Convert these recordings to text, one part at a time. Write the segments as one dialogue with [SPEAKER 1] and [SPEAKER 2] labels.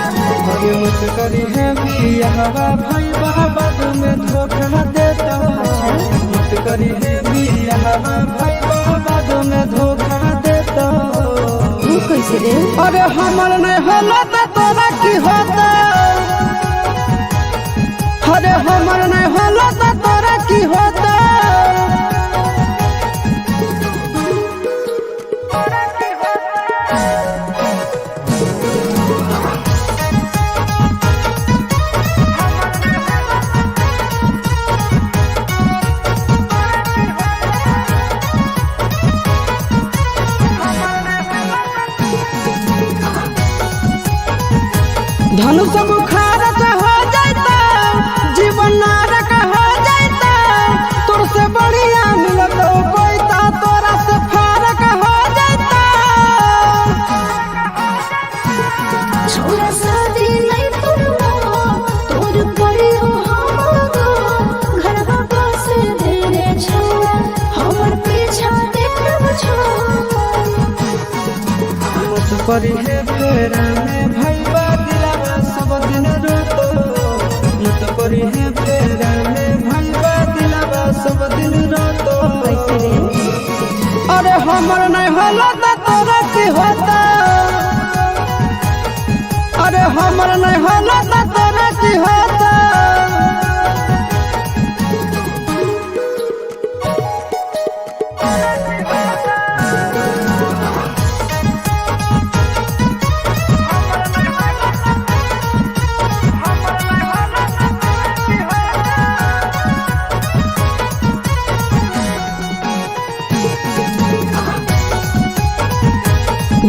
[SPEAKER 1] करी है बियाहवा भाई बाद में धोखा देता मत करी है बियाहवा भाई बाद में धोखा देता
[SPEAKER 2] कैसे रे?
[SPEAKER 1] अरे हमर नहीं होला तो तोरा की होता अरे हमर नहीं होला तो तोरा की होता धनुष बुखार हो जाता जीवन नरक हो जाता तोर से बढ़िया मिलतो कोईता तोरा से फरक हो जाता
[SPEAKER 2] छोरा शादी नहीं करना तोर परियो हमको घरवा पास देरे छोरा हमर पीछा देखब छोरा
[SPEAKER 1] मत करी है फेरा में भईबा दिलावा सब दिन रोतो मत करी है फेरा में भईबा दिलावा सब दिन रोतो अरे हमर नहीं होला तो तोरा की होता अरे हमर नहीं होला तो तोरा की होता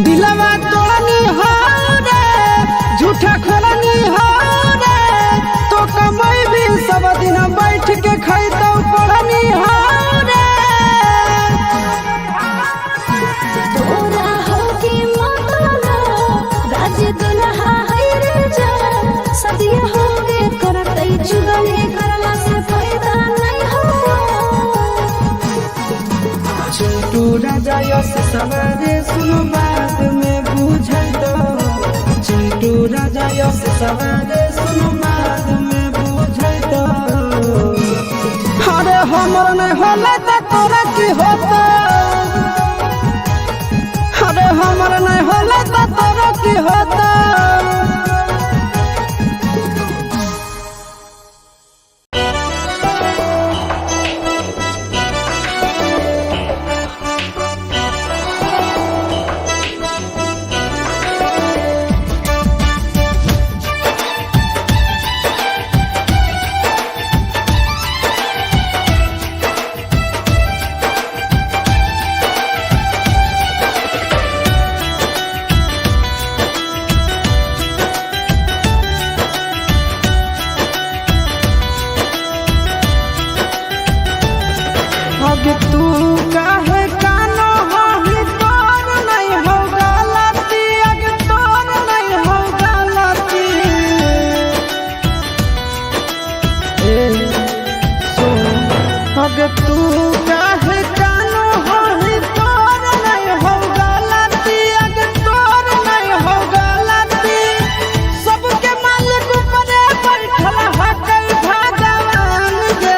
[SPEAKER 1] दिलवा तोड़नी हो रे झूठा खोलनी हो रे तो कमाई भी सब दिन बैठ के खैतो पढ़नी हो रे
[SPEAKER 2] तोरा होगी माला राज दुल्हा है रे जा सदिया होगे करतई जुगले करला से फायदा नहीं हो
[SPEAKER 1] चिंटू राजा यस सवारे सुनो बात में बुझाइतो चिंटू राजा यस सवारे सुनो बात में बुझाइतो अरे हमर नहीं होला तो तोरा की होता अरे हमर नहीं होला तो तोरा की होता तू काहे कानो हाही तोर नहीं हो गलती अगे तोर नहीं हो गलती अगे तू काहे कानो हाही तोर नहीं हो गलती अगे तोर नहीं हो गलती सबके मालिक ऊपर बैठल हकल भगवान जे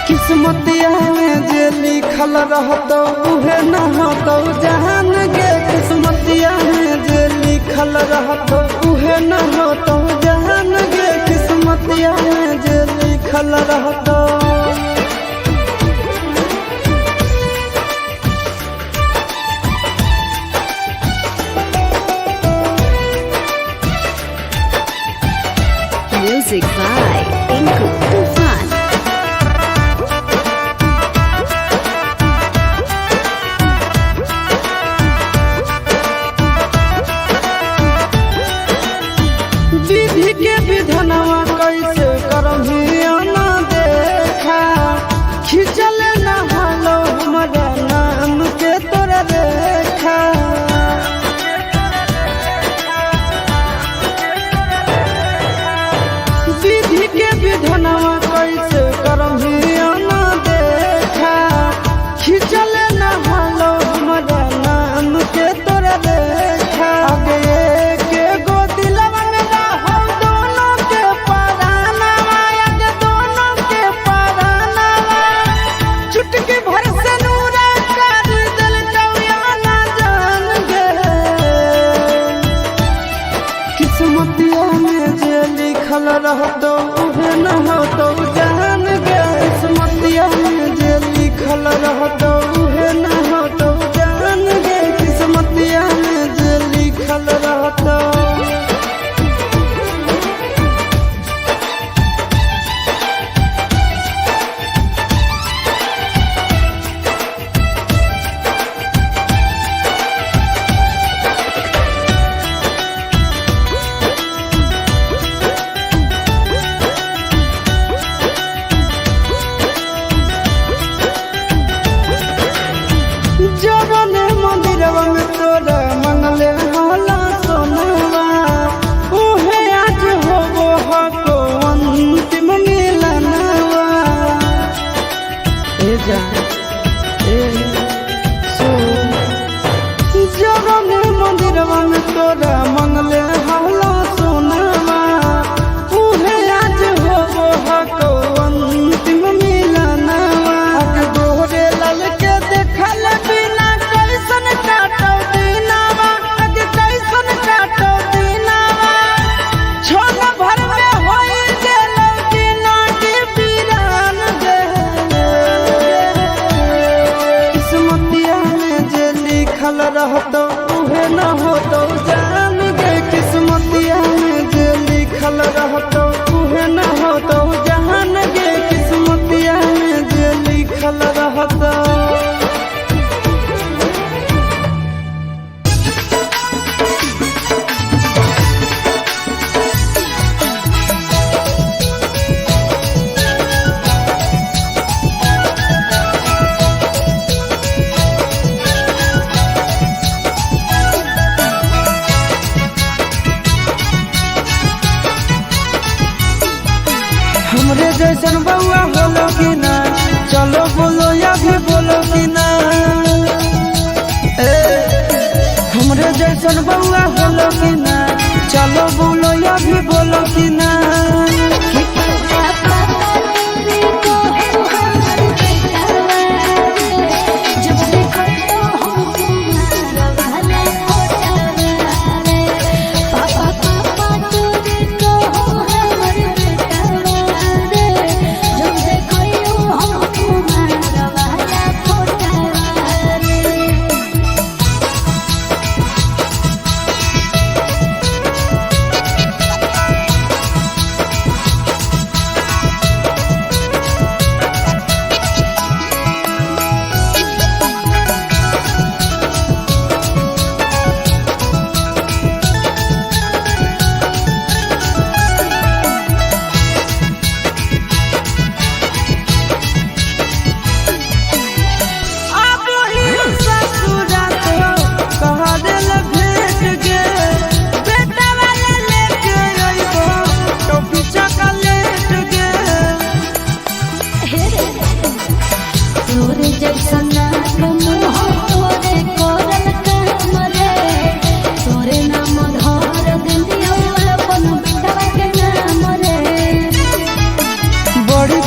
[SPEAKER 1] किस्मतिया में जे लिखल रहतो उहे न होतो जहान गे किस्मतिया में जे लिखल रहतो उहे न होतो जहान गे किस्मतिया में जे लिखल रहतो
[SPEAKER 2] Music by Tinku Tufan.
[SPEAKER 1] रहतो उहे न होतो जान गे किस्मतिया में जे लिखल रहतो उहे न होतो जान गे किस्मतिया में जे लिखल रहतो। जवने मंदिरवा में तोरा मंगले होला सोनवा उहे आज होबो हको अंतिम मिलनवा। ए जा ए सो जवने मंदिरवा में तोरा मंगले होला सोनवा उहे आज होबो हको अंतिम मिलनवा। आके दोहरे लाल के देखल बिना कैसन काटो दीनावा आगे कैसन काटो दीनावा छोल भर में होई गेलो दिना के पीरान गे किस्मतिया में जे लिखल रहतो उहे न होतो जान गे किस्मतिया में जे लिखल रहतो उहे न होतो जान गे किस्मतिया में जे लिखल रहतो। हमरे जैसन बउआ होलो कि ना चलो बोलो या भी बोलो कि ना ए हमरे जैसन बउआ होलो कि ना चलो बोलो या भी बोलो कि ना।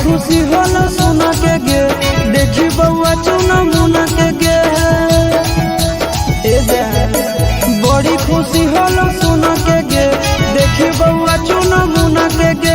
[SPEAKER 1] खुशी होला सोना के गे देखी बउआ चुना मुना के गे ए जा बड़ी खुशी होला सोना के गे देखी बउआ चुना मुना के गे।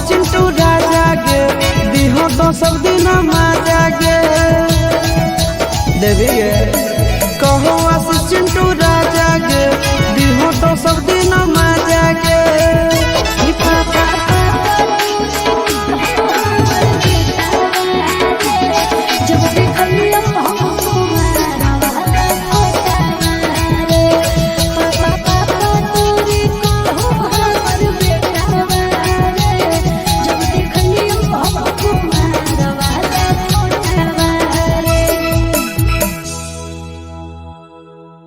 [SPEAKER 1] चिंटू राजा गे दिहो तो सब दिन माजा गे देवी गे।